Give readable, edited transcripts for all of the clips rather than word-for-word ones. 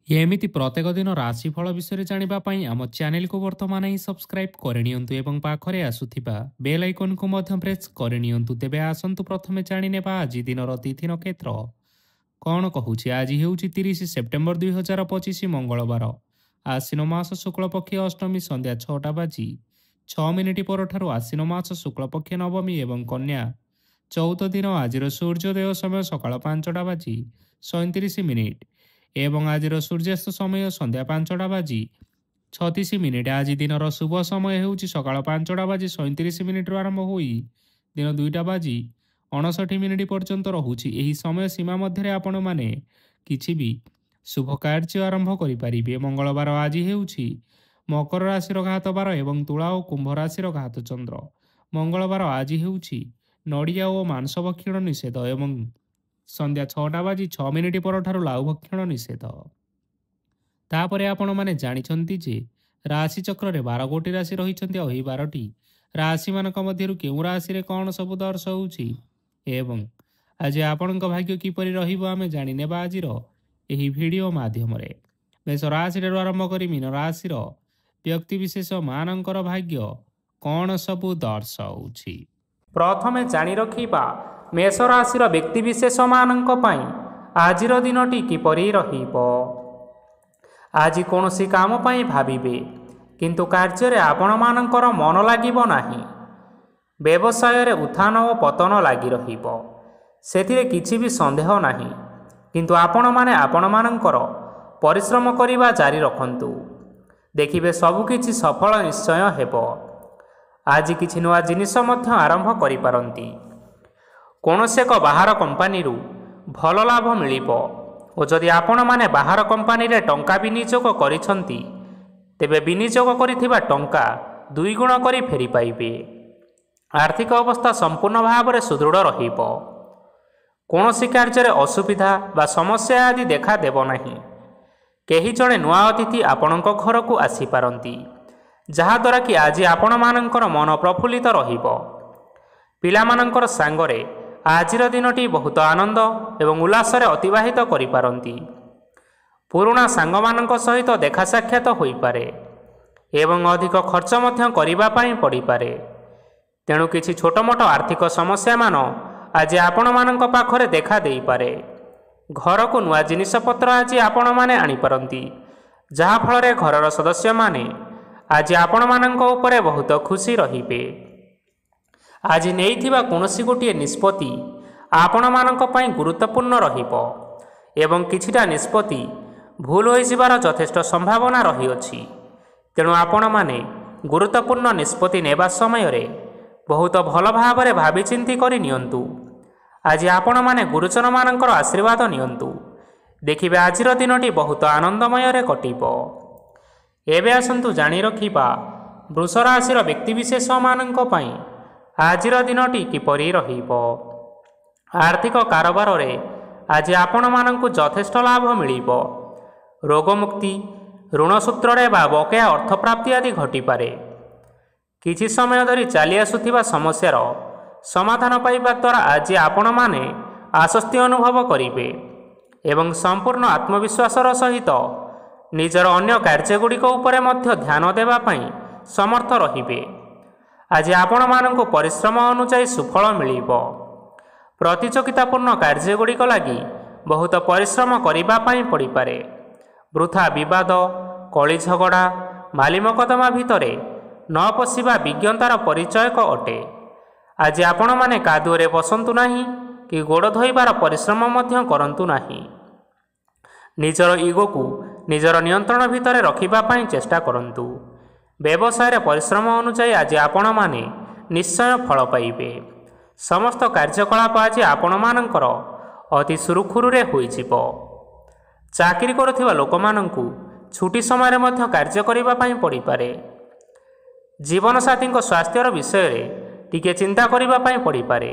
ଏମିତି ପ୍ରତ୍ୟେକ ଦିନ ରାଶିଫଳ ବିଷୟରେ ଜାଣିବା ପାଇଁ ଆମ ଚ୍ୟାନେଲକୁ ବର୍ତ୍ତମାନ ହିଁ ସବସ୍କ୍ରାଇବ୍ କରିନିଅନ୍ତୁ ଏବଂ ପାଖରେ ଆସୁଥିବା ବେଲ୍ ଆଇକନ୍କୁ ମଧ୍ୟ ପ୍ରେସ୍ କରିନିଅନ୍ତୁ। ତେବେ ଆସନ୍ତୁ ପ୍ରଥମେ ଜାଣିନେବା ଆଜି ଦିନର ତିଥି ନକ୍ଷତ୍ର କ'ଣ କହୁଛି। ଆଜି ହେଉଛି 30 ସେପ୍ଟେମ୍ବର 2025 ମଙ୍ଗଳବାର। ଆଶ୍ୱିନ ମାସ ଶୁକ୍ଳପକ୍ଷ ଅଷ୍ଟମୀ ସନ୍ଧ୍ୟା 6ଟା ବାଜି 6 ମିନିଟ୍ ପରଠାରୁ ଆଶ୍ୱିନ ମାସ ଶୁକ୍ଳପକ୍ଷ ନବମୀ ଏବଂ କନ୍ୟା ଚଉଦ ଦିନ। ଆଜିର ସୂର୍ଯ୍ୟୋଦୟ ସମୟ ସକାଳ 5ଟା ବାଜି 37 ମିନିଟ୍ ଏବଂ ଆଜିର ସୂର୍ଯ୍ୟାସ୍ତ ସମୟ ସନ୍ଧ୍ୟା 5ଟା ବାଜି 36 ମିନିଟ୍। ଆଜି ଦିନର ଶୁଭ ସମୟ ହେଉଛି ସକାଳ 5ଟା ବାଜି 37 ମିନିଟ୍ରୁ ଆରମ୍ଭ ହୋଇ ଦିନ 2ଟା ବାଜି 59 ମିନିଟ୍ ପର୍ଯ୍ୟନ୍ତ ରହୁଛି। ଏହି ସମୟ ସୀମା ମଧ୍ୟରେ ଆପଣମାନେ କିଛି ବି ଶୁଭ କାର୍ଯ୍ୟ ଆରମ୍ଭ କରିପାରିବେ। ମଙ୍ଗଳବାର ଆଜି ହେଉଛି ମକର ରାଶିର ଘାତ ବାର ଏବଂ ତୁଳା ଓ କୁମ୍ଭ ରାଶିର ଘାତ ଚନ୍ଦ୍ର। ମଙ୍ଗଳବାର ଆଜି ହେଉଛି ନଡ଼ିଆ ଓ ମାଂସ ଭକ୍ଷଣ ନିଷେଧ ଏବଂ ସନ୍ଧ୍ୟା 6ଟା ବାଜି 6 ମିନିଟ୍ ପରଠାରୁ ଲାଉ ଭକ୍ଷଣ ନିଷେଧ। ତାପରେ ଆପଣମାନେ ଜାଣିଛନ୍ତି ଯେ ରାଶି ଚକ୍ରରେ 12 ଗୋଟି ରାଶି ରହିଛନ୍ତି ଆଉ ଏହି 12ଟି ରାଶିମାନଙ୍କ ମଧ୍ୟରୁ କେଉଁ ରାଶିରେ କ'ଣ ସବୁ ଦର୍ଶାଉଛି ଏବଂ ଆଜି ଆପଣଙ୍କ ଭାଗ୍ୟ କିପରି ରହିବ ଆମେ ଜାଣିନେବା ଆଜିର ଏହି ଭିଡ଼ିଓ ମାଧ୍ୟମରେ। ମେଷ ରାଶିଠାରୁ ଆରମ୍ଭ କରି ମୀନ ରାଶିର ବ୍ୟକ୍ତିବିଶେଷ ମାନଙ୍କର ଭାଗ୍ୟ କ'ଣ ସବୁ ଦର୍ଶାଉଛି। ପ୍ରଥମେ ଜାଣି ରଖିବା ମେଷ ରାଶିର ବ୍ୟକ୍ତିବିଶେଷମାନଙ୍କ ପାଇଁ ଆଜିର ଦିନଟି କିପରି ରହିବ। ଆଜି କୌଣସି କାମ ପାଇଁ ଭାବିବେ କିନ୍ତୁ କାର୍ଯ୍ୟରେ ଆପଣମାନଙ୍କର ମନ ଲାଗିବ ନାହିଁ। ବ୍ୟବସାୟରେ ଉତ୍ଥାନ ଓ ପତନ ଲାଗି ରହିବ, ସେଥିରେ କିଛି ବି ସନ୍ଦେହ ନାହିଁ। କିନ୍ତୁ ଆପଣମାନେ ଆପଣମାନଙ୍କର ପରିଶ୍ରମ କରିବା ଜାରି ରଖନ୍ତୁ, ଦେଖିବେ ସବୁକିଛି ସଫଳ ନିଶ୍ଚୟ ହେବ। ଆଜି କିଛି ନୂଆ ଜିନିଷ ମଧ୍ୟ ଆରମ୍ଭ କରିପାରନ୍ତି। କୌଣସି ଏକ ବାହାର କମ୍ପାନୀରୁ ଭଲ ଲାଭ ମିଳିବ ଓ ଯଦି ଆପଣମାନେ ବାହାର କମ୍ପାନୀରେ ଟଙ୍କା ବିନିଯୋଗ କରିଛନ୍ତି ତେବେ ବିନିଯୋଗ କରିଥିବା ଟଙ୍କା 2 ଗୁଣ କରି ଫେରି ପାଇବେ। ଆର୍ଥିକ ଅବସ୍ଥା ସମ୍ପୂର୍ଣ୍ଣ ଭାବରେ ସୁଦୃଢ଼ ରହିବ। କୌଣସି କାର୍ଯ୍ୟରେ ଅସୁବିଧା ବା ସମସ୍ୟା ଆଦି ଦେଖାଦେବ ନାହିଁ। କେହି ଜଣେ ନୂଆ ଅତିଥି ଆପଣଙ୍କ ଘରକୁ ଆସିପାରନ୍ତି, ଯାହାଦ୍ୱାରା କି ଆଜି ଆପଣମାନଙ୍କର ମନ ପ୍ରଫୁଲ୍ଲିତ ରହିବ। ପିଲାମାନଙ୍କର ସାଙ୍ଗରେ ଆଜିର ଦିନଟି ବହୁତ ଆନନ୍ଦ ଏବଂ ଉଲ୍ଲାସରେ ଅତିବାହିତ କରିପାରନ୍ତି। ପୁରୁଣା ସାଙ୍ଗମାନଙ୍କ ସହିତ ଦେଖା ସାକ୍ଷାତ ହୋଇପାରେ ଏବଂ ଅଧିକ ଖର୍ଚ୍ଚ ମଧ୍ୟ କରିବା ପାଇଁ ପଡ଼ିପାରେ। ତେଣୁ କିଛି ଛୋଟମୋଟ ଆର୍ଥିକ ସମସ୍ୟାମାନ ଆଜି ଆପଣମାନଙ୍କ ପାଖରେ ଦେଖା ଦେଇପାରେ। ଘରକୁ ନୂଆ ଜିନିଷପତ୍ର ଆଜି ଆପଣମାନେ ଆଣିପାରନ୍ତି, ଯାହାଫଳରେ ଘରର ସଦସ୍ୟମାନେ ଆଜି ଆପଣମାନଙ୍କ ଉପରେ ବହୁତ ଖୁସି ରହିବେ। ଆଜି ନେଇଥିବା କୌଣସି ଗୋଟିଏ ନିଷ୍ପତ୍ତି ଆପଣମାନଙ୍କ ପାଇଁ ଗୁରୁତ୍ୱପୂର୍ଣ୍ଣ ରହିବ ଏବଂ କିଛିଟା ନିଷ୍ପତ୍ତି ଭୁଲ ହୋଇଯିବାର ଯଥେଷ୍ଟ ସମ୍ଭାବନା ରହିଅଛି। ତେଣୁ ଆପଣମାନେ ଗୁରୁତ୍ୱପୂର୍ଣ୍ଣ ନିଷ୍ପତ୍ତି ନେବା ସମୟରେ ବହୁତ ଭଲ ଭାବରେ ଭାବିଚିନ୍ତି କରି ନିଅନ୍ତୁ। ଆଜି ଆପଣମାନେ ଗୁରୁଜନମାନଙ୍କର ଆଶୀର୍ବାଦ ନିଅନ୍ତୁ, ଦେଖିବେ ଆଜିର ଦିନଟି ବହୁତ ଆନନ୍ଦମୟରେ କଟିବ। ଏବେ ଆସନ୍ତୁ ଜାଣି ରଖିବା ବୃଷ ରାଶିର ବ୍ୟକ୍ତିବିଶେଷମାନଙ୍କ ପାଇଁ ଆଜିର ଦିନଟି କିପରି ରହିବ। ଆର୍ଥିକ କାରବାରରେ ଆଜି ଆପଣମାନଙ୍କୁ ଯଥେଷ୍ଟ ଲାଭ ମିଳିବ। ରୋଗମୁକ୍ତି, ଋଣ ସୂତ୍ରରେ ବା ବକେୟା ଅର୍ଥପ୍ରାପ୍ତି ଆଦି ଘଟିପାରେ। କିଛି ସମୟ ଧରି ଚାଲି ଆସୁଥିବା ସମସ୍ୟାର ସମାଧାନ ପାଇବା ଦ୍ୱାରା ଆଜି ଆପଣମାନେ ଆଶ୍ୱସ୍ତି ଅନୁଭବ କରିବେ ଏବଂ ସମ୍ପୂର୍ଣ୍ଣ ଆତ୍ମବିଶ୍ୱାସର ସହିତ ନିଜର ଅନ୍ୟ କାର୍ଯ୍ୟଗୁଡ଼ିକ ଉପରେ ମଧ୍ୟ ଧ୍ୟାନ ଦେବା ପାଇଁ ସମର୍ଥ ରହିବେ। ଆଜି ଆପଣମାନଙ୍କୁ ପରିଶ୍ରମ ଅନୁଯାୟୀ ସୁଫଳ ମିଳିବ। ପ୍ରତିଯୋଗିତାପୂର୍ଣ୍ଣ କାର୍ଯ୍ୟଗୁଡ଼ିକ ଲାଗି ବହୁତ ପରିଶ୍ରମ କରିବା ପାଇଁ ପଡ଼ିପାରେ। ବୃଥା ବିବାଦ, କଳି ଝଗଡ଼ା, ମାଲି ମକଦ୍ଦମା ଭିତରେ ନ ପଶିବା ବିଜ୍ଞତାର ପରିଚୟକ ଅଟେ। ଆଜି ଆପଣମାନେ କାଦୁଅରେ ବସନ୍ତୁ ନାହିଁ କି ଗୋଡ଼ ଧୋଇବାର ପରିଶ୍ରମ ମଧ୍ୟ କରନ୍ତୁ ନାହିଁ। ନିଜର ଇଗୋକୁ ନିଜର ନିୟନ୍ତ୍ରଣ ଭିତରେ ରଖିବା ପାଇଁ ଚେଷ୍ଟା କରନ୍ତୁ। ବ୍ୟବସାୟରେ ପରିଶ୍ରମ ଅନୁଯାୟୀ ଆଜି ଆପଣମାନେ ନିଶ୍ଚୟ ଫଳ ପାଇବେ। ସମସ୍ତ କାର୍ଯ୍ୟକଳାପ ଆଜି ଆପଣମାନଙ୍କର ଅତି ସୁରୁଖୁରୁରେ ହୋଇଯିବ। ଚାକିରି କରୁଥିବା ଲୋକମାନଙ୍କୁ ଛୁଟି ସମୟରେ ମଧ୍ୟ କାର୍ଯ୍ୟ କରିବା ପାଇଁ ପଡ଼ିପାରେ। ଜୀବନସାଥୀଙ୍କ ସ୍ୱାସ୍ଥ୍ୟର ବିଷୟରେ ଟିକିଏ ଚିନ୍ତା କରିବା ପାଇଁ ପଡ଼ିପାରେ।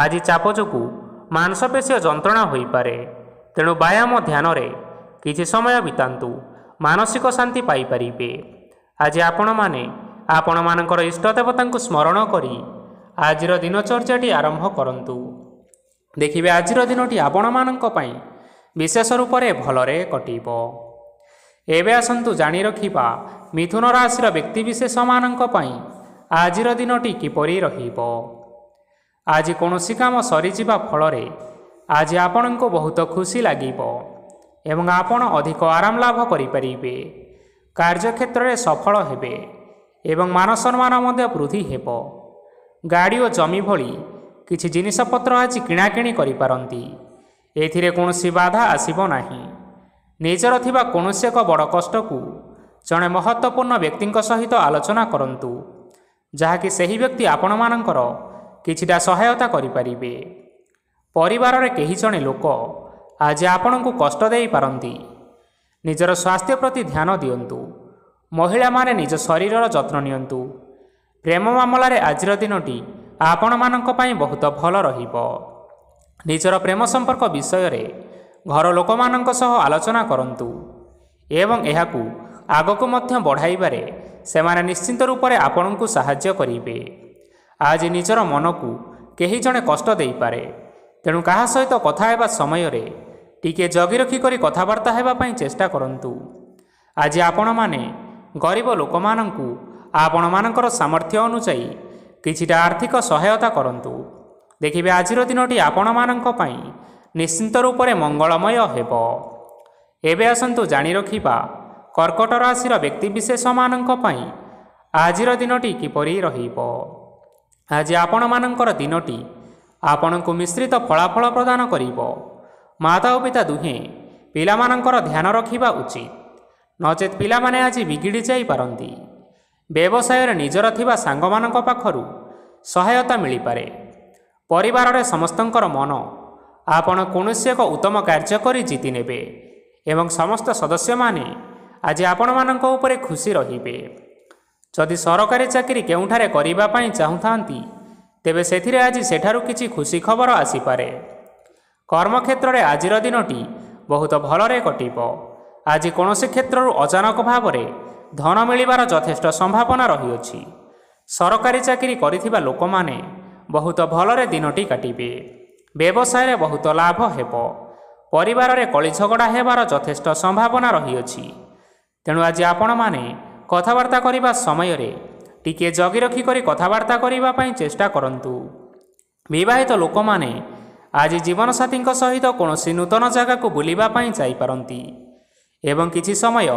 ଆଜି ଚାପ ଯୋଗୁଁ ମାଂସପେଶୀୟ ଯନ୍ତ୍ରଣା ହୋଇପାରେ, ତେଣୁ ବ୍ୟାୟାମ ଧ୍ୟାନରେ କିଛି ସମୟ ବିତାନ୍ତୁ, ମାନସିକ ଶାନ୍ତି ପାଇପାରିବେ। ଆଜି ଆପଣମାନେ ଆପଣମାନଙ୍କର ଇଷ୍ଟଦେବତାଙ୍କୁ ସ୍ମରଣ କରି ଆଜିର ଦିନଚର୍ଯ୍ୟାଟି ଆରମ୍ଭ କରନ୍ତୁ, ଦେଖିବେ ଆଜିର ଦିନଟି ଆପଣମାନଙ୍କ ପାଇଁ ବିଶେଷ ରୂପରେ ଭଲରେ କଟିବ। ଏବେ ଆସନ୍ତୁ ଜାଣି ରଖିବା ମିଥୁନ ରାଶିର ବ୍ୟକ୍ତିବିଶେଷମାନଙ୍କ ପାଇଁ ଆଜିର ଦିନଟି କିପରି ରହିବ। ଆଜି କୌଣସି କାମ ସରିଯିବା ଫଳରେ ଆଜି ଆପଣଙ୍କୁ ବହୁତ ଖୁସି ଲାଗିବ ଏବଂ ଆପଣ ଅଧିକ ଆରାମ ଲାଭ କରିପାରିବେ। କାର୍ଯ୍ୟକ୍ଷେତ୍ରରେ ସଫଳ ହେବେ ଏବଂ ମାନ ସମ୍ମାନ ମଧ୍ୟ ବୃଦ୍ଧି ହେବ। ଗାଡ଼ି ଓ ଜମି ଭଳି କିଛି ଜିନିଷପତ୍ର ଆଜି କିଣାକିଣି କରିପାରନ୍ତି। ଏଥିରେ କୌଣସି ବାଧା ଆସିବ ନାହିଁ। ନିଜର ଥିବା କୌଣସି ଏକ ବଡ଼ କଷ୍ଟକୁ ଜଣେ ମହତ୍ତ୍ୱପୂର୍ଣ୍ଣ ବ୍ୟକ୍ତିଙ୍କ ସହିତ ଆଲୋଚନା କରନ୍ତୁ, ଯାହାକି ସେହି ବ୍ୟକ୍ତି ଆପଣମାନଙ୍କର କିଛିଟା ସହାୟତା କରିପାରିବେ। ପରିବାରରେ କେହି ଜଣେ ଲୋକ ଆଜି ଆପଣଙ୍କୁ କଷ୍ଟ ଦେଇପାରନ୍ତି। ନିଜର ସ୍ୱାସ୍ଥ୍ୟ ପ୍ରତି ଧ୍ୟାନ ଦିଅନ୍ତୁ। ମହିଳାମାନେ ନିଜ ଶରୀରର ଯତ୍ନ ନିଅନ୍ତୁ। ପ୍ରେମ ମାମଲାରେ ଆଜିର ଦିନଟି ଆପଣମାନଙ୍କ ପାଇଁ ବହୁତ ଭଲ ରହିବ। ନିଜର ପ୍ରେମ ସମ୍ପର୍କ ବିଷୟରେ ଘର ଲୋକମାନଙ୍କ ସହ ଆଲୋଚନା କରନ୍ତୁ ଏବଂ ଏହାକୁ ଆଗକୁ ମଧ୍ୟ ବଢ଼ାଇବାରେ ସେମାନେ ନିଶ୍ଚିନ୍ତ ରୂପରେ ଆପଣଙ୍କୁ ସାହାଯ୍ୟ କରିବେ। ଆଜି ନିଜର ମନକୁ କେହି ଜଣେ କଷ୍ଟ ଦେଇପାରେ, ତେଣୁ କାହା ସହିତ କଥା ହେବା ସମୟରେ ଟିକିଏ ଜଗି ରଖି କରି କଥାବାର୍ତ୍ତା ହେବା ପାଇଁ ଚେଷ୍ଟା କରନ୍ତୁ। ଆଜି ଆପଣମାନେ ଗରିବ ଲୋକମାନଙ୍କୁ ଆପଣମାନଙ୍କର ସାମର୍ଥ୍ୟ ଅନୁଯାୟୀ କିଛିଟା ଆର୍ଥିକ ସହାୟତା କରନ୍ତୁ। ଦେଖିବେ ଆଜିର ଦିନଟି ଆପଣମାନଙ୍କ ପାଇଁ ନିଶ୍ଚିନ୍ତ ରୂପରେ ମଙ୍ଗଳମୟ ହେବ। ଏବେ ଆସନ୍ତୁ ଜାଣି ରଖିବା କର୍କଟ ରାଶିର ବ୍ୟକ୍ତିବିଶେଷମାନଙ୍କ ପାଇଁ ଆଜିର ଦିନଟି କିପରି ରହିବ। ଆଜି ଆପଣମାନଙ୍କର ଦିନଟି ଆପଣଙ୍କୁ ମିଶ୍ରିତ ଫଳାଫଳ ପ୍ରଦାନ କରିବ। ମାତା ଓ ପିତା ଦୁହେଁ ପିଲାମାନଙ୍କର ଧ୍ୟାନ ରଖିବା ଉଚିତ, ନଚେତ୍ ପିଲାମାନେ ଆଜି ବିଗିଡ଼ି ଯାଇପାରନ୍ତି। ବ୍ୟବସାୟରେ ନିଜର ଥିବା ସାଙ୍ଗମାନଙ୍କ ପାଖରୁ ସହାୟତା ମିଳିପାରେ। ପରିବାରରେ ସମସ୍ତଙ୍କର ମନ ଆପଣ କୌଣସି ଏକ ଉତ୍ତମ କାର୍ଯ୍ୟ କରି ଜିତି ନେବେ ଏବଂ ସମସ୍ତ ସଦସ୍ୟମାନେ ଆଜି ଆପଣମାନଙ୍କ ଉପରେ ଖୁସି ରହିବେ। ଯଦି ସରକାରୀ ଚାକିରି କେଉଁଠାରେ କରିବା ପାଇଁ ଚାହୁଁଥାନ୍ତି, ତେବେ ସେଥିରେ ଆଜି ସେଠାରୁ କିଛି ଖୁସି ଖବର ଆସିପାରେ। କର୍ମକ୍ଷେତ୍ରରେ ଆଜିର ଦିନଟି ବହୁତ ଭଲରେ କଟିବ। ଆଜି କୌଣସି କ୍ଷେତ୍ରରୁ ଅଚାନକ ଭାବରେ ଧନ ମିଳିବାର ଯଥେଷ୍ଟ ସମ୍ଭାବନା ରହିଅଛି। ସରକାରୀ ଚାକିରି କରିଥିବା ଲୋକମାନେ ବହୁତ ଭଲରେ ଦିନଟି କାଟିବେ। ବ୍ୟବସାୟରେ ବହୁତ ଲାଭ ହେବ। ପରିବାରରେ କଳିଝଗଡ଼ା ହେବାର ଯଥେଷ୍ଟ ସମ୍ଭାବନା ରହିଅଛି। ତେଣୁ ଆଜି ଆପଣମାନେ କଥାବାର୍ତ୍ତା କରିବା ସମୟରେ ଟିକିଏ ଜଗି ରଖି କରି କଥାବାର୍ତ୍ତା କରିବା ପାଇଁ ଚେଷ୍ଟା କରନ୍ତୁ। ବିବାହିତ ଲୋକମାନେ ଆଜି ଜୀବନସାଥୀଙ୍କ ସହିତ କୌଣସି ନୂତନ ଜାଗାକୁ ବୁଲିବା ପାଇଁ ଯାଇପାରନ୍ତି ଏବଂ କିଛି ସମୟ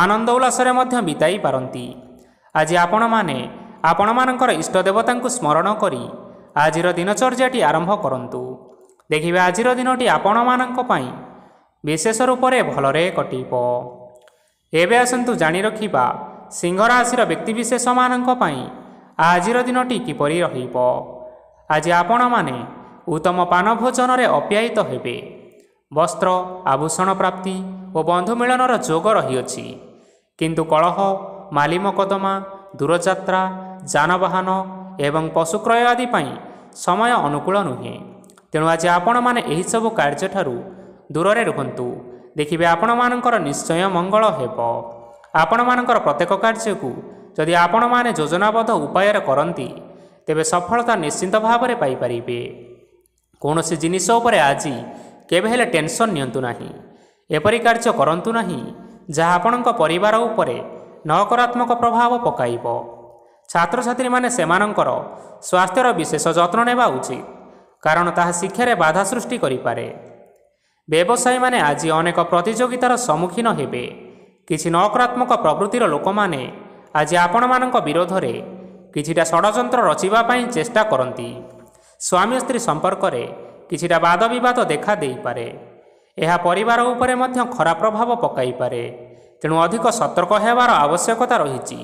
ଆନନ୍ଦ ଉଲ୍ଲାସରେ ମଧ୍ୟ ବିତାଇ ପାରନ୍ତି। ଆଜି ଆପଣମାନେ ଆପଣମାନଙ୍କର ଇଷ୍ଟ ଦେବତାଙ୍କୁ ସ୍ମରଣ କରି ଆଜିର ଦିନଚର୍ଯ୍ୟାଟି ଆରମ୍ଭ କରନ୍ତୁ। ଦେଖିବେ ଆଜିର ଦିନଟି ଆପଣମାନଙ୍କ ପାଇଁ ବିଶେଷ ରୂପରେ ଭଲରେ କଟିବ। ଏବେ ଆସନ୍ତୁ ଜାଣି ରଖିବା ସିଂହ ରାଶିର ବ୍ୟକ୍ତିବିଶେଷମାନଙ୍କ ପାଇଁ ଆଜିର ଦିନଟି କିପରି ରହିବ। ଆଜି ଆପଣମାନେ ଉତ୍ତମ ପାନ ଭୋଜନରେ ଅପ୍ୟାୟିତ ହେବେ। ବସ୍ତ୍ର ଆଭୂଷଣ ପ୍ରାପ୍ତି ଓ ବନ୍ଧୁ ମିଳନର ଯୋଗ ରହିଅଛି, କିନ୍ତୁ କଳହ, ମାଲି ମକଦ୍ଦମା, ଦୂରଯାତ୍ରା, ଯାନବାହନ ଏବଂ ପଶୁ କ୍ରୟ ଆଦି ପାଇଁ ସମୟ ଅନୁକୂଳ ନୁହେଁ। ତେଣୁ ଆଜି ଆପଣମାନେ ଏହିସବୁ କାର୍ଯ୍ୟଠାରୁ ଦୂରରେ ରୁହନ୍ତୁ। ଦେଖିବେ ଆପଣମାନଙ୍କର ନିଶ୍ଚୟ ମଙ୍ଗଳ ହେବ। ଆପଣମାନଙ୍କର ପ୍ରତ୍ୟେକ କାର୍ଯ୍ୟକୁ ଯଦି ଆପଣମାନେ ଯୋଜନାବଦ୍ଧ ଉପାୟରେ କରନ୍ତି, ତେବେ ସଫଳତା ନିଶ୍ଚିନ୍ତ ଭାବରେ ପାଇପାରିବେ। କୌଣସି ଜିନିଷ ଉପରେ ଆଜି କେବେ ହେଲେ ଟେନସନ୍ ନିଅନ୍ତୁ ନାହିଁ। ଏପରି କାର୍ଯ୍ୟ କରନ୍ତୁ ନାହିଁ ଯାହା ଆପଣଙ୍କ ପରିବାର ଉପରେ ନକାରାତ୍ମକ ପ୍ରଭାବ ପକାଇବ। ଛାତ୍ରଛାତ୍ରୀମାନେ ସେମାନଙ୍କର ସ୍ୱାସ୍ଥ୍ୟର ବିଶେଷ ଯତ୍ନ ନେବା ଉଚିତ, କାରଣ ତାହା ଶିକ୍ଷାରେ ବାଧା ସୃଷ୍ଟି କରିପାରେ। ବ୍ୟବସାୟୀମାନେ ଆଜି ଅନେକ ପ୍ରତିଯୋଗିତାର ସମ୍ମୁଖୀନ ହେବେ। କିଛି ନକାରାତ୍ମକ ପ୍ରବୃତ୍ତିର ଲୋକମାନେ ଆଜି ଆପଣମାନଙ୍କ ବିରୋଧରେ କିଛିଟା ଷଡ଼ଯନ୍ତ୍ର ରଚିବା ପାଇଁ ଚେଷ୍ଟା କରନ୍ତି। ସ୍ୱାମୀ ସ୍ତ୍ରୀ ସମ୍ପର୍କରେ କିଛିଟା ବାଦବିବାଦ ଦେଖା ଦେଇପାରେ। ଏହା ପରିବାର ଉପରେ ମଧ୍ୟ ଖରାପ ପ୍ରଭାବ ପକାଇପାରେ। ତେଣୁ ଅଧିକ ସତର୍କ ହେବାର ଆବଶ୍ୟକତା ରହିଛି।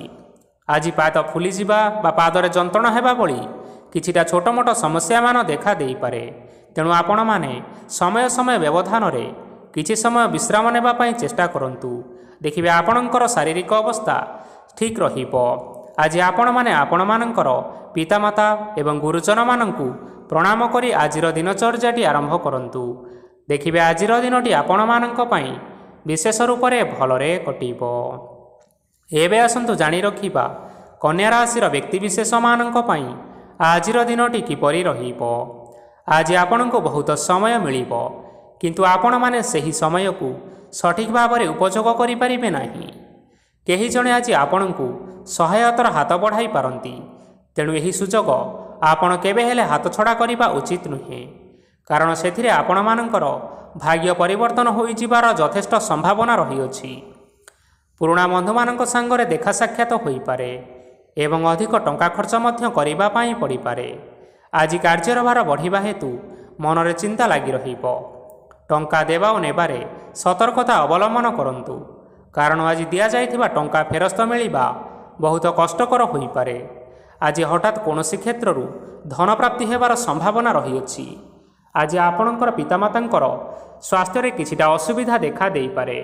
ଆଜି ପାଦ ଫୁଲିଯିବା ବା ପାଦରେ ଯନ୍ତ୍ରଣା ହେବା ଭଳି କିଛିଟା ଛୋଟମୋଟ ସମସ୍ୟାମାନ ଦେଖା ଦେଇପାରେ। ତେଣୁ ଆପଣମାନେ ସମୟ ସମୟ ବ୍ୟବଧାନରେ କିଛି ସମୟ ବିଶ୍ରାମ ନେବା ପାଇଁ ଚେଷ୍ଟା କରନ୍ତୁ। ଦେଖିବେ ଆପଣଙ୍କର ଶାରୀରିକ ଅବସ୍ଥା ଠିକ୍ ରହିବ। ଆଜି ଆପଣମାନେ ଆପଣମାନଙ୍କର ପିତାମାତା ଏବଂ ଗୁରୁଜନମାନଙ୍କୁ ପ୍ରଣାମ କରି ଆଜିର ଦିନଚର୍ଯ୍ୟାଟି ଆରମ୍ଭ କରନ୍ତୁ। ଦେଖିବେ ଆଜିର ଦିନଟି ଆପଣମାନଙ୍କ ପାଇଁ ବିଶେଷ ରୂପରେ ଭଲରେ କଟିବ। ଏବେ ଆସନ୍ତୁ ଜାଣି ରଖିବା କନ୍ୟା ରାଶିର ବ୍ୟକ୍ତିବିଶେଷମାନଙ୍କ ପାଇଁ ଆଜିର ଦିନଟି କିପରି ରହିବ। ଆଜି ଆପଣଙ୍କୁ ବହୁତ ସମୟ ମିଳିବ, କିନ୍ତୁ ଆପଣମାନେ ସେହି ସମୟକୁ ସଠିକ୍ ଭାବରେ ଉପଯୋଗ କରିପାରିବେ ନାହିଁ। କେହି ଜଣେ ଆଜି ଆପଣଙ୍କୁ ସହାୟତାର ହାତ ବଢ଼ାଇ ପାରନ୍ତି। ତେଣୁ ଏହି ସୁଯୋଗ ଆପଣ କେବେ ହେଲେ ହାତଛଡ଼ା କରିବା ଉଚିତ ନୁହେଁ, କାରଣ ସେଥିରେ ଆପଣମାନଙ୍କର ଭାଗ୍ୟ ପରିବର୍ତ୍ତନ ହୋଇଯିବାର ଯଥେଷ୍ଟ ସମ୍ଭାବନା ରହିଅଛି। ପୁରୁଣା ବନ୍ଧୁମାନଙ୍କ ସାଙ୍ଗରେ ଦେଖା ସାକ୍ଷାତ ହୋଇପାରେ ଏବଂ ଅଧିକ ଟଙ୍କା ଖର୍ଚ୍ଚ ମଧ୍ୟ କରିବା ପାଇଁ ପଡ଼ିପାରେ। ଆଜି କାର୍ଯ୍ୟର ଭାର ବଢ଼ିବା ହେତୁ ମନରେ ଚିନ୍ତା ଲାଗି ରହିବ। ଟଙ୍କା ଦେବା ଓ ନେବାରେ ସତର୍କତା ଅବଲମ୍ବନ କରନ୍ତୁ, କାରଣ ଆଜି ଦିଆଯାଇଥିବା ଟଙ୍କା ଫେରସ୍ତ ମିଳିବା ବହୁତ କଷ୍ଟକର ହୋଇପାରେ। ଆଜି ହଠାତ୍ କୌଣସି କ୍ଷେତ୍ରରୁ ଧନପ୍ରାପ୍ତି ହେବାର ସମ୍ଭାବନା ରହିଅଛି। ଆଜି ଆପଣଙ୍କର ପିତାମାତାଙ୍କର ସ୍ୱାସ୍ଥ୍ୟରେ କିଛିଟା ଅସୁବିଧା ଦେଖା ଦେଇପାରେ।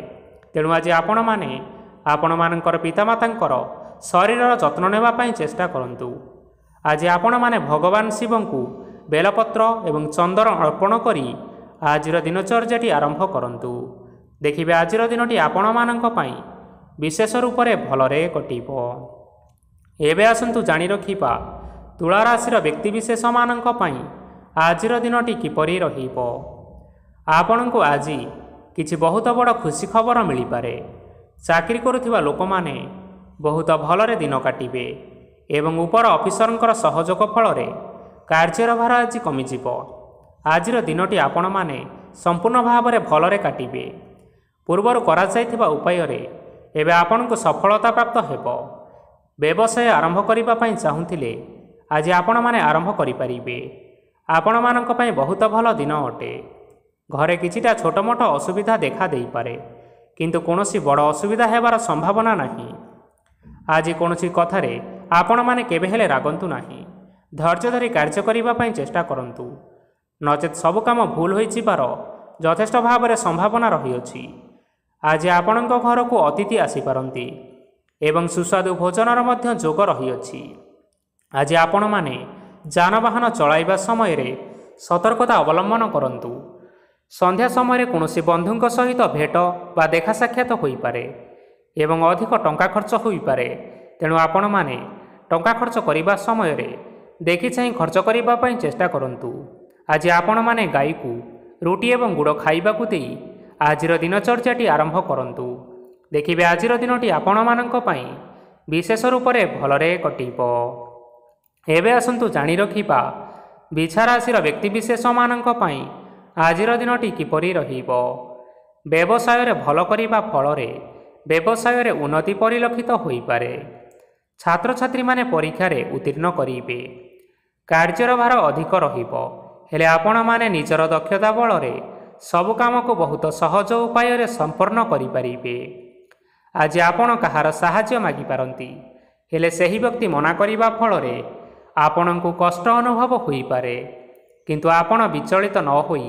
ତେଣୁ ଆଜି ଆପଣମାନେ ଆପଣମାନଙ୍କର ପିତାମାତାଙ୍କର ଶରୀରର ଯତ୍ନ ନେବା ପାଇଁ ଚେଷ୍ଟା କରନ୍ତୁ। ଆଜି ଆପଣମାନେ ଭଗବାନ ଶିବଙ୍କୁ ବେଲପତ୍ର ଏବଂ ଚନ୍ଦନ ଅର୍ପଣ କରି ଆଜିର ଦିନଚର୍ଯ୍ୟାଟି ଆରମ୍ଭ କରନ୍ତୁ। ଦେଖିବେ ଆଜିର ଦିନଟି ଆପଣମାନଙ୍କ ପାଇଁ ବିଶେଷ ରୂପରେ ଭଲରେ କଟିବ। ଏବେ ଆସନ୍ତୁ ଜାଣି ରଖିବା ତୁଳା ରାଶିର ବ୍ୟକ୍ତିବିଶେଷମାନଙ୍କ ପାଇଁ ଆଜିର ଦିନଟି କିପରି ରହିବ। ଆପଣଙ୍କୁ ଆଜି କିଛି ବହୁତ ବଡ଼ ଖୁସି ଖବର ମିଳିପାରେ। ଚାକିରି କରୁଥିବା ଲୋକମାନେ ବହୁତ ଭଲରେ ଦିନ କାଟିବେ ଏବଂ ଉପର ଅଫିସରଙ୍କର ସହଯୋଗ ଫଳରେ କାର୍ଯ୍ୟର ଭାର ଆଜି କମିଯିବ। ଆଜିର ଦିନଟି ଆପଣମାନେ ସମ୍ପୂର୍ଣ୍ଣ ଭାବରେ ଭଲରେ କାଟିବେ। ପୂର୍ବରୁ କରାଯାଇଥିବା ଉପାୟରେ ଏବେ ଆପଣଙ୍କୁ ସଫଳତା ପ୍ରାପ୍ତ ହେବ। ବ୍ୟବସାୟ ଆରମ୍ଭ କରିବା ପାଇଁ ଚାହୁଁଥିଲେ ଆଜି ଆପଣମାନେ ଆରମ୍ଭ କରିପାରିବେ। ଆପଣମାନଙ୍କ ପାଇଁ ବହୁତ ଭଲ ଦିନ ଅଟେ। ଘରେ କିଛିଟା ଛୋଟମୋଟ ଅସୁବିଧା ଦେଖା ଦେଇପାରେ, କିନ୍ତୁ କୌଣସି ବଡ଼ ଅସୁବିଧା ହେବାର ସମ୍ଭାବନା ନାହିଁ। ଆଜି କୌଣସି କଥାରେ ଆପଣମାନେ କେବେ ହେଲେ ରାଗନ୍ତୁ ନାହିଁ। ଧୈର୍ଯ୍ୟ ଧରି କାର୍ଯ୍ୟ କରିବା ପାଇଁ ଚେଷ୍ଟା କରନ୍ତୁ, ନଚେତ୍ ସବୁ କାମ ଭୁଲ ହୋଇଯିବାର ଯଥେଷ୍ଟ ଭାବରେ ସମ୍ଭାବନା ରହିଅଛି। ଆଜି ଆପଣଙ୍କ ଘରକୁ ଅତିଥି ଆସିପାରନ୍ତି ଏବଂ ସୁସ୍ୱାଦୁ ଭୋଜନର ମଧ୍ୟ ଯୋଗ ରହିଅଛି। ଆଜି ଆପଣମାନେ ଯାନବାହନ ଚଳାଇବା ସମୟରେ ସତର୍କତା ଅବଲମ୍ବନ କରନ୍ତୁ। ସନ୍ଧ୍ୟା ସମୟରେ କୌଣସି ବନ୍ଧୁଙ୍କ ସହିତ ଭେଟ ବା ଦେଖା ସାକ୍ଷାତ ହୋଇପାରେ ଏବଂ ଅଧିକ ଟଙ୍କା ଖର୍ଚ୍ଚ ହୋଇପାରେ। ତେଣୁ ଆପଣମାନେ ଟଙ୍କା ଖର୍ଚ୍ଚ କରିବା ସମୟରେ ଦେଖି ଚାହିଁ ଖର୍ଚ୍ଚ କରିବା ପାଇଁ ଚେଷ୍ଟା କରନ୍ତୁ। ଆଜି ଆପଣମାନେ ଗାଈକୁ ରୁଟି ଏବଂ ଗୁଡ଼ ଖାଇବାକୁ ଦେଇ ଆଜିର ଦିନଚର୍ଯ୍ୟାଟି ଆରମ୍ଭ କରନ୍ତୁ। ଦେଖିବେ ଆଜିର ଦିନଟି ଆପଣମାନଙ୍କ ପାଇଁ ବିଶେଷ ରୂପରେ ଭଲରେ କଟିବ। ଏବେ ଆସନ୍ତୁ ଜାଣି ରଖିବା ବିଛା ରାଶିର ବ୍ୟକ୍ତିବିଶେଷମାନଙ୍କ ପାଇଁ ଆଜିର ଦିନଟି କିପରି ରହିବ। ବ୍ୟବସାୟରେ ଭଲ କରିବା ଫଳରେ ବ୍ୟବସାୟରେ ଉନ୍ନତି ପରିଲକ୍ଷିତ ହୋଇପାରେ। ଛାତ୍ରଛାତ୍ରୀମାନେ ପରୀକ୍ଷାରେ ଉତ୍ତୀର୍ଣ୍ଣ କରିବେ। କାର୍ଯ୍ୟର ଭାର ଅଧିକ ରହିବ, ହେଲେ ଆପଣମାନେ ନିଜର ଦକ୍ଷତା ବଳରେ ସବୁ କାମକୁ ବହୁତ ସହଜ ଉପାୟରେ ସମ୍ପନ୍ନ କରିପାରିବେ। ଆଜି ଆପଣ କାହାର ସାହାଯ୍ୟ ମାଗିପାରନ୍ତି, ହେଲେ ସେହି ବ୍ୟକ୍ତି ମନା କରିବା ଫଳରେ ଆପଣଙ୍କୁ କଷ୍ଟ ଅନୁଭବ ହୋଇପାରେ। କିନ୍ତୁ ଆପଣ ବିଚଳିତ ନ ହୋଇ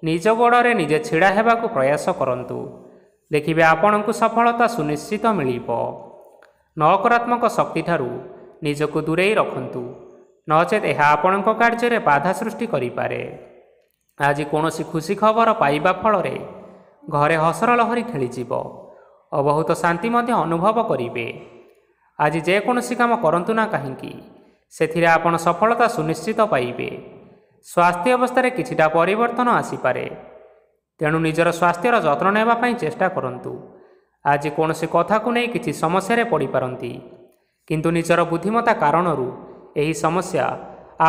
ନିଜ ଗୋଡ଼ରେ ନିଜେ ଛିଡ଼ା ହେବାକୁ ପ୍ରୟାସ କରନ୍ତୁ। ଦେଖିବେ ଆପଣଙ୍କୁ ସଫଳତା ସୁନିଶ୍ଚିତ ମିଳିବ। ନକାରାତ୍ମକ ଶକ୍ତିଠାରୁ ନିଜକୁ ଦୂରେଇ ରଖନ୍ତୁ, ନଚେତ୍ ଏହା ଆପଣଙ୍କ କାର୍ଯ୍ୟରେ ବାଧା ସୃଷ୍ଟି କରିପାରେ। ଆଜି କୌଣସି ଖୁସି ଖବର ପାଇବା ଫଳରେ ଘରେ ହସର ଲହରୀ ଖେଳିଯିବ ଓ ବହୁତ ଶାନ୍ତି ମଧ୍ୟ ଅନୁଭବ କରିବେ। ଆଜି ଯେକୌଣସି କାମ କରନ୍ତୁ ନା କାହିଁକି, ସେଥିରେ ଆପଣ ସଫଳତା ସୁନିଶ୍ଚିତ ପାଇବେ। ସ୍ୱାସ୍ଥ୍ୟ ଅବସ୍ଥାରେ କିଛିଟା ପରିବର୍ତ୍ତନ ଆସିପାରେ, ତେଣୁ ନିଜର ସ୍ୱାସ୍ଥ୍ୟର ଯତ୍ନ ନେବା ପାଇଁ ଚେଷ୍ଟା କରନ୍ତୁ। ଆଜି କୌଣସି କଥାକୁ ନେଇ କିଛି ସମସ୍ୟାରେ ପଡ଼ିପାରନ୍ତି, କିନ୍ତୁ ନିଜର ବୁଦ୍ଧିମତ୍ତା କାରଣରୁ ଏହି ସମସ୍ୟା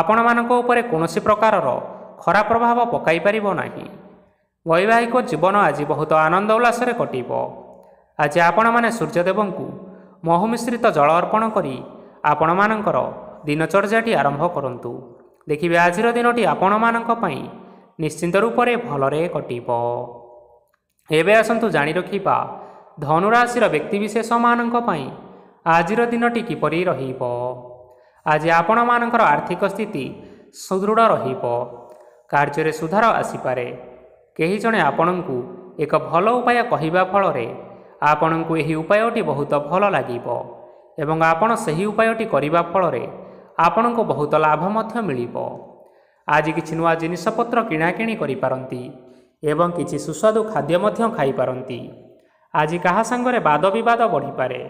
ଆପଣମାନଙ୍କ ଉପରେ କୌଣସି ପ୍ରକାରର ଖରାପ ପ୍ରଭାବ ପକାଇ ପାରିବ ନାହିଁ। ବୈବାହିକ ଜୀବନ ଆଜି ବହୁତ ଆନନ୍ଦ ଉଲ୍ଲାସରେ କଟିବ। ଆଜି ଆପଣମାନେ ସୂର୍ଯ୍ୟଦେବଙ୍କୁ ମହୁ ମିଶ୍ରିତ ଜଳ ଅର୍ପଣ କରି ଆପଣମାନଙ୍କର ଦିନଚର୍ଯ୍ୟାଟି ଆରମ୍ଭ କରନ୍ତୁ। ଦେଖିବେ ଆଜିର ଦିନଟି ଆପଣମାନଙ୍କ ପାଇଁ ନିଶ୍ଚିନ୍ତ ରୂପରେ ଭଲରେ କଟିବ। ଏବେ ଆସନ୍ତୁ ଜାଣି ରଖିବା ଧନୁରାଶିର ବ୍ୟକ୍ତିବିଶେଷମାନଙ୍କ ପାଇଁ ଆଜିର ଦିନଟି କିପରି ରହିବ। ଆଜି ଆପଣମାନଙ୍କର ଆର୍ଥିକ ସ୍ଥିତି ସୁଦୃଢ଼ ରହିବ। କାର୍ଯ୍ୟରେ ସୁଧାର ଆସିପାରେ। କେହି ଜଣେ ଆପଣଙ୍କୁ ଏକ ଭଲ ଉପାୟ କହିବା ଫଳରେ ଆପଣଙ୍କୁ ଏହି ଉପାୟଟି ବହୁତ ଭଲ ଲାଗିବ ଏବଂ ଆପଣ ସେହି ଉପାୟଟି କରିବା ଫଳରେ ଆପଣଙ୍କୁ ବହୁତ ଲାଭ ମଧ୍ୟ ମିଳିବ। ଆଜି କିଛି ନୂଆ ଜିନିଷପତ୍ର କିଣାକିଣି କରିପାରନ୍ତି ଏବଂ କିଛି ସୁସ୍ୱାଦୁ ଖାଦ୍ୟ ମଧ୍ୟ ଖାଇପାରନ୍ତି। ଆଜି କାହା ସାଙ୍ଗରେ ବାଦ ବିବାଦ ବଢ଼ିପାରେ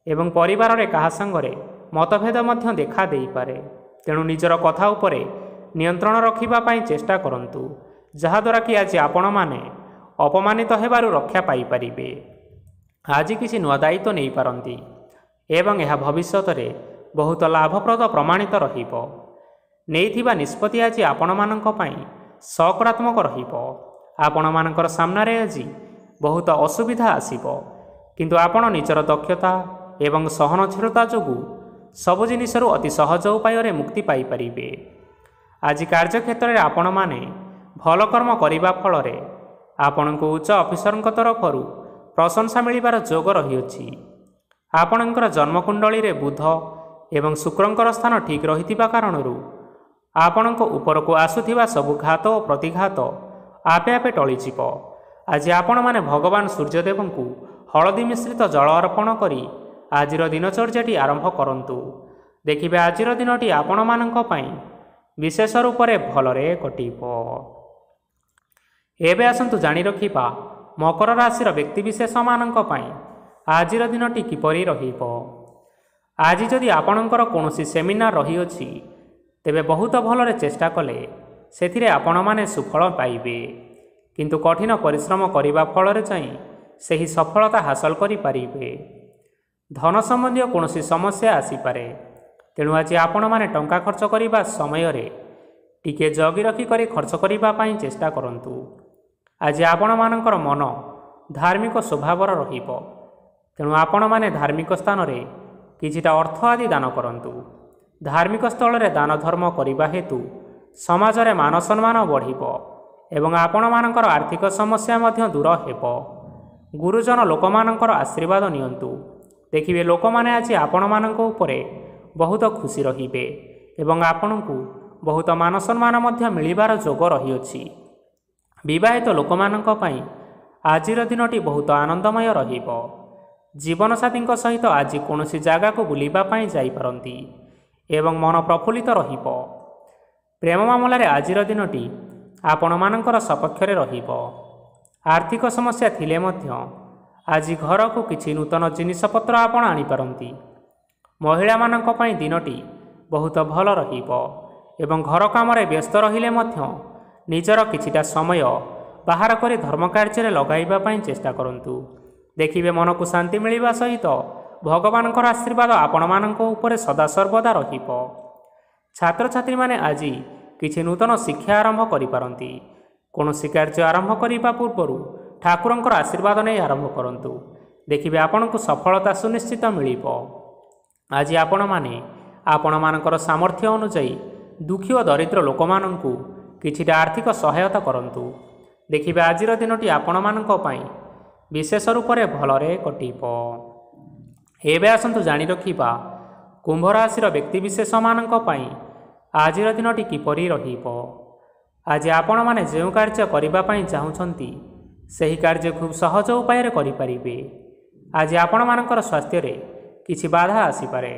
ଏବଂ ପରିବାରରେ କାହା ସାଙ୍ଗରେ ମତଭେଦ ମଧ୍ୟ ଦେଖା ଦେଇପାରେ। ତେଣୁ ନିଜର କଥା ଉପରେ ନିୟନ୍ତ୍ରଣ ରଖିବା ପାଇଁ ଚେଷ୍ଟା କରନ୍ତୁ। ଯାହାଦ୍ୱାରା କି ଆଜି ଆପଣମାନେ ଅପମାନିତ ହେବାରୁ ରକ୍ଷା ପାଇପାରିବେ। ଆଜି କିଛି ନୂଆ ଦାୟିତ୍ୱ ନେଇପାରନ୍ତି ଏବଂ ଏହା ଭବିଷ୍ୟତରେ ବହୁତ ଲାଭପ୍ରଦ ପ୍ରମାଣିତ ରହିବ। ନେଇଥିବା ନିଷ୍ପତ୍ତି ଆଜି ଆପଣମାନଙ୍କ ପାଇଁ ସକାରାତ୍ମକ ରହିବ। ଆପଣମାନଙ୍କର ସାମ୍ନାରେ ଆଜି ବହୁତ ଅସୁବିଧା ଆସିବ, କିନ୍ତୁ ଆପଣ ନିଜର ଦକ୍ଷତା ଏବଂ ସହନଶୀଳତା ଯୋଗୁଁ ସବୁ ଜିନିଷରୁ ଅତି ସହଜ ଉପାୟରେ ମୁକ୍ତି ପାଇପାରିବେ। ଆଜି କାର୍ଯ୍ୟକ୍ଷେତ୍ରରେ ଆପଣମାନେ ଭଲ କର୍ମ କରିବା ଫଳରେ ଆପଣଙ୍କୁ ଉଚ୍ଚ ଅଫିସରଙ୍କ ତରଫରୁ ପ୍ରଶଂସା ମିଳିବାର ଯୋଗ ରହିଅଛି। ଆପଣଙ୍କର ଜନ୍ମକୁଣ୍ଡଳୀରେ ବୁଧ ଏବଂ ଶୁକ୍ରଙ୍କର ସ୍ଥାନ ଠିକ୍ ରହିଥିବା କାରଣରୁ ଆପଣଙ୍କ ଉପରକୁ ଆସୁଥିବା ସବୁ ଘାତ ଓ ପ୍ରତିଘାତ ଆପେ ଆପେ ଟଳିଯିବ। ଆଜି ଆପଣମାନେ ଭଗବାନ ସୂର୍ଯ୍ୟଦେବଙ୍କୁ ହଳଦୀ ମିଶ୍ରିତ ଜଳ ଅର୍ପଣ କରି ଆଜିର ଦିନଚର୍ଯ୍ୟାଟି ଆରମ୍ଭ କରନ୍ତୁ। ଦେଖିବେ ଆଜିର ଦିନଟି ଆପଣମାନଙ୍କ ପାଇଁ ବିଶେଷ ରୂପରେ ଭଲରେ କଟିବ। ଏବେ ଆସନ୍ତୁ ଜାଣି ରଖିବା ମକର ରାଶିର ବ୍ୟକ୍ତିବିଶେଷମାନଙ୍କ ପାଇଁ ଆଜିର ଦିନଟି କିପରି ରହିବ। ଆଜି ଯଦି ଆପଣଙ୍କର କୌଣସି ସେମିନାର ରହିଅଛି, ତେବେ ବହୁତ ଭଲରେ ଚେଷ୍ଟା କଲେ ସେଥିରେ ଆପଣମାନେ ସୁଫଳ ପାଇବେ, କିନ୍ତୁ କଠିନ ପରିଶ୍ରମ କରିବା ଫଳରେ ଯାଇ ସେହି ସଫଳତା ହାସଲ କରିପାରିବେ। ଧନ ସମ୍ବନ୍ଧୀୟ କୌଣସି ସମସ୍ୟା ଆସିପାରେ, ତେଣୁ ଆଜି ଆପଣମାନେ ଟଙ୍କା ଖର୍ଚ୍ଚ କରିବା ସମୟରେ ଟିକେ ଜଗି ରଖି କରି ଖର୍ଚ୍ଚ କରିବା ପାଇଁ ଚେଷ୍ଟା କରନ୍ତୁ। ଆଜି ଆପଣମାନଙ୍କର ମନ ଧାର୍ମିକ ସ୍ୱଭାବର ରହିବ, ତେଣୁ ଆପଣମାନେ ଧାର୍ମିକ ସ୍ଥାନରେ କିଛିଟା ଅର୍ଥ ଆଦି ଦାନ କରନ୍ତୁ। ଧାର୍ମିକ ସ୍ଥଳରେ ଦାନ ଧର୍ମ କରିବା ହେତୁ ସମାଜରେ ମାନ ସମ୍ମାନ ବଢ଼ିବ ଏବଂ ଆପଣମାନଙ୍କର ଆର୍ଥିକ ସମସ୍ୟା ମଧ୍ୟ ଦୂର ହେବ। ଗୁରୁଜନ ଲୋକମାନଙ୍କର ଆଶୀର୍ବାଦ ନିଅନ୍ତୁ। ଦେଖିବେ ଲୋକମାନେ ଆଜି ଆପଣମାନଙ୍କ ଉପରେ ବହୁତ ଖୁସି ରହିବେ ଏବଂ ଆପଣଙ୍କୁ ବହୁତ ମାନ ସମ୍ମାନ ମଧ୍ୟ ମିଳିବାର ଯୋଗ ରହିଅଛି। ବିବାହିତ ଲୋକମାନଙ୍କ ପାଇଁ ଆଜିର ଦିନଟି ବହୁତ ଆନନ୍ଦମୟ ରହିବ। ଜୀବନସାଥୀଙ୍କ ସହିତ ଆଜି କୌଣସି ଜାଗାକୁ ବୁଲିବା ପାଇଁ ଯାଇପାରନ୍ତି ଏବଂ ମନ ପ୍ରଫୁଲ୍ଲିତ ରହିବ। ପ୍ରେମ ମାମଲାରେ ଆଜିର ଦିନଟି ଆପଣମାନଙ୍କର ସପକ୍ଷରେ ରହିବ। ଆର୍ଥିକ ସମସ୍ୟା ଥିଲେ ମଧ୍ୟ ଆଜି ଘରକୁ କିଛି ନୂତନ ଜିନିଷପତ୍ର ଆପଣ ଆଣିପାରନ୍ତି। ମହିଳାମାନଙ୍କ ପାଇଁ ଦିନଟି ବହୁତ ଭଲ ରହିବ ଏବଂ ଘର କାମରେ ବ୍ୟସ୍ତ ରହିଲେ ମଧ୍ୟ ନିଜର କିଛିଟା ସମୟ ବାହାର କରି ଧର୍ମ କାର୍ଯ୍ୟରେ ଲଗାଇବା ପାଇଁ ଚେଷ୍ଟା କରନ୍ତୁ। ଦେଖିବେ ମନକୁ ଶାନ୍ତି ମିଳିବା ସହିତ ଭଗବାନଙ୍କର ଆଶୀର୍ବାଦ ଆପଣମାନଙ୍କ ଉପରେ ସଦାସର୍ବଦା ରହିବ। ଛାତ୍ରଛାତ୍ରୀମାନେ ଆଜି କିଛି ନୂତନ ଶିକ୍ଷା ଆରମ୍ଭ କରିପାରନ୍ତି। କୌଣସି କାର୍ଯ୍ୟ ଆରମ୍ଭ କରିବା ପୂର୍ବରୁ ଠାକୁରଙ୍କର ଆଶୀର୍ବାଦ ନେଇ ଆରମ୍ଭ କରନ୍ତୁ। ଦେଖିବେ ଆପଣଙ୍କୁ ସଫଳତା ସୁନିଶ୍ଚିତ ମିଳିବ। ଆଜି ଆପଣମାନେ ଆପଣମାନଙ୍କର ସାମର୍ଥ୍ୟ ଅନୁଯାୟୀ ଦୁଃଖୀ ଓ ଦରିଦ୍ର ଲୋକମାନଙ୍କୁ କିଛିଟା ଆର୍ଥିକ ସହାୟତା କରନ୍ତୁ। ଦେଖିବେ ଆଜିର ଦିନଟି ଆପଣମାନଙ୍କ ପାଇଁ ବିଶେଷ ରୂପରେ ଭଲରେ କଟିବ। ଏବେ ଆସନ୍ତୁ ଜାଣି ରଖିବା କୁମ୍ଭ ରାଶିର ବ୍ୟକ୍ତିବିଶେଷମାନଙ୍କ ପାଇଁ ଆଜିର ଦିନଟି କିପରି ରହିବ। ଆଜି ଆପଣମାନେ ଯେଉଁ କାର୍ଯ୍ୟ କରିବା ପାଇଁ ଚାହୁଁଛନ୍ତି, ସେହି କାର୍ଯ୍ୟ ଖୁବ୍ ସହଜ ଉପାୟରେ କରିପାରିବେ। ଆଜି ଆପଣମାନଙ୍କର ସ୍ୱାସ୍ଥ୍ୟରେ କିଛି ବାଧା ଆସିପାରେ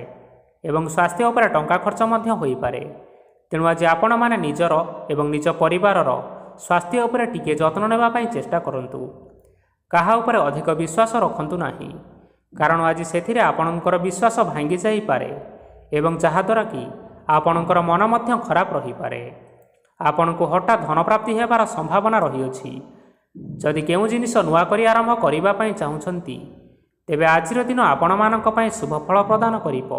ଏବଂ ସ୍ୱାସ୍ଥ୍ୟ ଉପରେ ଟଙ୍କା ଖର୍ଚ୍ଚ ମଧ୍ୟ ହୋଇପାରେ, ତେଣୁ ଆଜି ଆପଣମାନେ ନିଜର ଏବଂ ନିଜ ପରିବାରର ସ୍ୱାସ୍ଥ୍ୟ ଉପରେ ଟିକିଏ ଯତ୍ନ ନେବା ପାଇଁ ଚେଷ୍ଟା କରନ୍ତୁ। କାହା ଉପରେ ଅଧିକ ବିଶ୍ୱାସ ରଖନ୍ତୁ ନାହିଁ, କାରଣ ଆଜି ସେଥିରେ ଆପଣଙ୍କର ବିଶ୍ୱାସ ଭାଙ୍ଗି ଯାଇପାରେ ଏବଂ ଯାହାଦ୍ୱାରା କି ଆପଣଙ୍କର ମନ ମଧ୍ୟ ଖରାପ ରହିପାରେ। ଆପଣଙ୍କୁ ହଠାତ୍ ଧନପ୍ରାପ୍ତି ହେବାର ସମ୍ଭାବନା ରହିଅଛି। ଯଦି କେଉଁ ଜିନିଷ ନୂଆ କରି ଆରମ୍ଭ କରିବା ପାଇଁ ଚାହୁଁଛନ୍ତି, ତେବେ ଆଜିର ଦିନ ଆପଣମାନଙ୍କ ପାଇଁ ଶୁଭ ଫଳ ପ୍ରଦାନ କରିବ।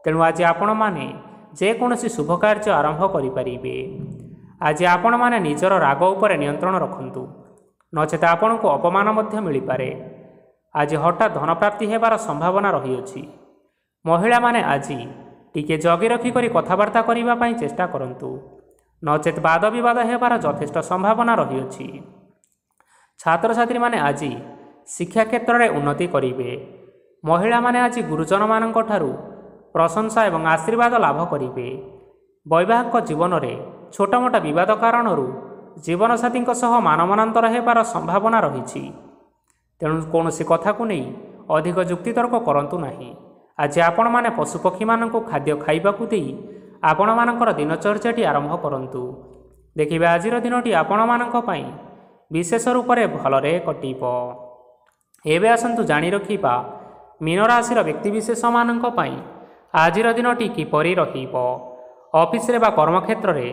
ତେଣୁ ଆଜି ଆପଣମାନେ ଯେକୌଣସି ଶୁଭ କାର୍ଯ୍ୟ ଆରମ୍ଭ କରିପାରିବେ। ଆଜି ଆପଣମାନେ ନିଜର ରାଗ ଉପରେ ନିୟନ୍ତ୍ରଣ ରଖନ୍ତୁ, ନଚେତ ଆପଣଙ୍କୁ ଅପମାନ ମଧ୍ୟ ମିଳିପାରେ। ଆଜି ହଠାତ୍ ଧନପ୍ରାପ୍ତି ହେବାର ସମ୍ଭାବନା ରହିଅଛି। ମହିଳାମାନେ ଆଜି ଟିକେ ଜଗି ରଖି କରି କଥାବାର୍ତ୍ତା କରିବା ପାଇଁ ଚେଷ୍ଟା କରନ୍ତୁ, ନଚେତ ବାଦ ବିବାଦ ହେବାର ଯଥେଷ୍ଟ ସମ୍ଭାବନା ରହିଅଛି। ଛାତ୍ରଛାତ୍ରୀମାନେ ଆଜି ଶିକ୍ଷା କ୍ଷେତ୍ରରେ ଉନ୍ନତି କରିବେ। ମହିଳାମାନେ ଆଜି ଗୁରୁଜନମାନଙ୍କ ଠାରୁ ପ୍ରଶଂସା ଏବଂ ଆଶୀର୍ବାଦ ଲାଭ କରିବେ। ବୈବାହିକ ଜୀବନରେ ଛୋଟମୋଟ ବିବାଦ କାରଣରୁ ଜୀବନସାଥୀଙ୍କ ସହ ମାନମନାନ୍ତର ହେବାର ସମ୍ଭାବନା ରହିଛି, ତେଣୁ କୌଣସି କଥାକୁ ନେଇ ଅଧିକ ଯୁକ୍ତିତର୍କ କରନ୍ତୁ ନାହିଁ। ଆଜି ଆପଣମାନେ ପଶୁପକ୍ଷୀମାନଙ୍କୁ ଖାଦ୍ୟ ଖାଇବାକୁ ଦେଇ ଆପଣମାନଙ୍କର ଦିନଚର୍ଯ୍ୟାଟି ଆରମ୍ଭ କରନ୍ତୁ। ଦେଖିବେ ଆଜିର ଦିନଟି ଆପଣମାନଙ୍କ ପାଇଁ ବିଶେଷ ରୂପରେ ଭଲରେ କଟିବ। ଏବେ ଆସନ୍ତୁ ଜାଣି ରଖିବା ମୀନ ରାଶିର ବ୍ୟକ୍ତିବିଶେଷମାନଙ୍କ ପାଇଁ ଆଜିର ଦିନଟି କିପରି ରହିବ। ଅଫିସରେ ବା କର୍ମକ୍ଷେତ୍ରରେ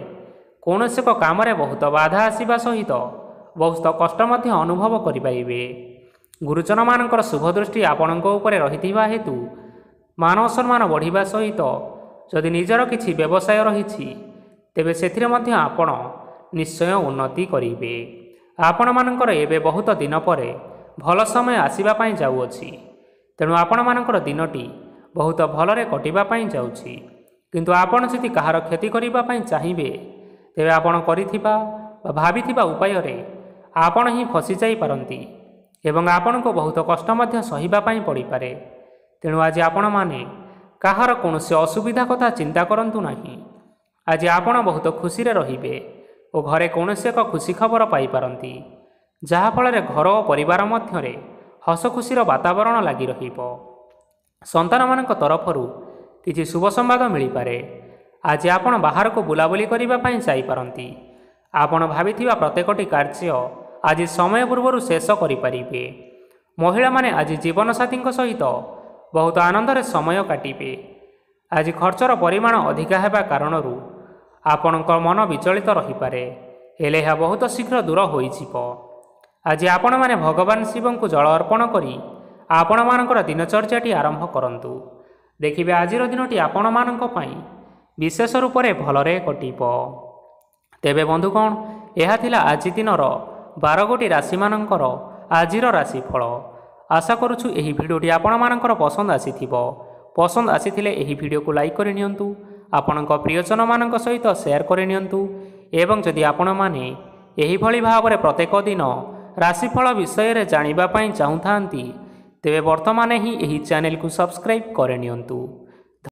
କୌଣସି ଏକ କାମରେ ବହୁତ ବାଧା ଆସିବା ସହିତ ବହୁତ କଷ୍ଟ ମଧ୍ୟ ଅନୁଭବ କରିପାରିବେ। ଗୁରୁଜନମାନଙ୍କର ଶୁଭ ଦୃଷ୍ଟି ଆପଣଙ୍କ ଉପରେ ରହିଥିବା ହେତୁ ମାନ ସମ୍ମାନ ବଢ଼ିବା ସହିତ ଯଦି ନିଜର କିଛି ବ୍ୟବସାୟ ରହିଛି ତେବେ ସେଥିରେ ମଧ୍ୟ ଆପଣ ନିଶ୍ଚୟ ଉନ୍ନତି କରିବେ। ଆପଣମାନଙ୍କର ଏବେ ବହୁତ ଦିନ ପରେ ଭଲ ସମୟ ଆସିବା ପାଇଁ ଯାଉଅଛି। ତେଣୁ ଆପଣମାନଙ୍କର ଦିନଟି ବହୁତ ଭଲରେ କଟିବା ପାଇଁ ଯାଉଛି। କିନ୍ତୁ ଆପଣ ଯଦି କାହାର କ୍ଷତି କରିବା ପାଇଁ ଚାହିଁବେ ତେବେ ଆପଣ କରିଥିବା ବା ଭାବିଥିବା ଉପାୟରେ ଆପଣ ହିଁ ଫସିଯାଇପାରନ୍ତି ଏବଂ ଆପଣଙ୍କୁ ବହୁତ କଷ୍ଟ ମଧ୍ୟ ସହିବା ପାଇଁ ପଡ଼ିପାରେ। ତେଣୁ ଆଜି ଆପଣମାନେ କାହାର କୌଣସି ଅସୁବିଧା କଥା ଚିନ୍ତା କରନ୍ତୁ ନାହିଁ। ଆଜି ଆପଣ ବହୁତ ଖୁସିରେ ରହିବେ ଓ ଘରେ କୌଣସି ଏକ ଖୁସି ଖବର ପାଇପାରନ୍ତି, ଯାହାଫଳରେ ଘର ଓ ପରିବାର ମଧ୍ୟରେ ହସ ଖୁସିର ବାତାବରଣ ଲାଗି ରହିବ। ସନ୍ତାନମାନଙ୍କ ତରଫରୁ କିଛି ଶୁଭ ସମ୍ବାଦ ମିଳିପାରେ। ଆଜି ଆପଣ ବାହାରକୁ ବୁଲାବୁଲି କରିବା ପାଇଁ ଯାଇପାରନ୍ତି। ଆପଣ ଭାବିଥିବା ପ୍ରତ୍ୟେକଟି କାର୍ଯ୍ୟ ଆଜି ସମୟ ପୂର୍ବରୁ ଶେଷ କରିପାରିବେ। ମହିଳାମାନେ ଆଜି ଜୀବନସାଥୀଙ୍କ ସହିତ ବହୁତ ଆନନ୍ଦରେ ସମୟ କାଟିବେ। ଆଜି ଖର୍ଚ୍ଚର ପରିମାଣ ଅଧିକା ହେବା କାରଣରୁ ଆପଣଙ୍କ ମନ ବିଚଳିତ ରହିପାରେ, ହେଲେ ଏହା ବହୁତ ଶୀଘ୍ର ଦୂର ହୋଇଯିବ। ଆଜି ଆପଣମାନେ ଭଗବାନ ଶିବଙ୍କୁ ଜଳ ଅର୍ପଣ କରି ଆପଣମାନଙ୍କର ଦିନଚର୍ଯ୍ୟାଟି ଆରମ୍ଭ କରନ୍ତୁ। ଦେଖିବେ ଆଜିର ଦିନଟି ଆପଣମାନଙ୍କ ପାଇଁ ବିଶେଷ ରୂପରେ ଭଲରେ କଟିବ। ତେବେ ବନ୍ଧୁଗଣ, ଏହା ଥିଲା ଆଜି ଦିନର 12 ଗୋଟି ରାଶିମାନଙ୍କର ଆଜିର ରାଶିଫଳ। ଆଶା କରୁଛୁ ଏହି ଭିଡ଼ିଓଟି ଆପଣମାନଙ୍କର ପସନ୍ଦ ଆସିଥିବ। ପସନ୍ଦ ଆସିଥିଲେ ଏହି ଭିଡ଼ିଓକୁ ଲାଇକ୍ କରି ନିଅନ୍ତୁ, ଆପଣଙ୍କ ପ୍ରିୟଜନମାନଙ୍କ ସହିତ ସେୟାର କରି ନିଅନ୍ତୁ ଏବଂ ଯଦି ଆପଣମାନେ ଏହିଭଳି ଭାବରେ ପ୍ରତ୍ୟେକ ଦିନ ରାଶିଫଳ ବିଷୟରେ ଜାଣିବା ପାଇଁ ଚାହୁଁଥାନ୍ତି ତେବେ ବର୍ତ୍ତମାନ ହିଁ ଏହି ଚ୍ୟାନେଲକୁ ସବସ୍କ୍ରାଇବ୍ କରିନିଅନ୍ତୁ।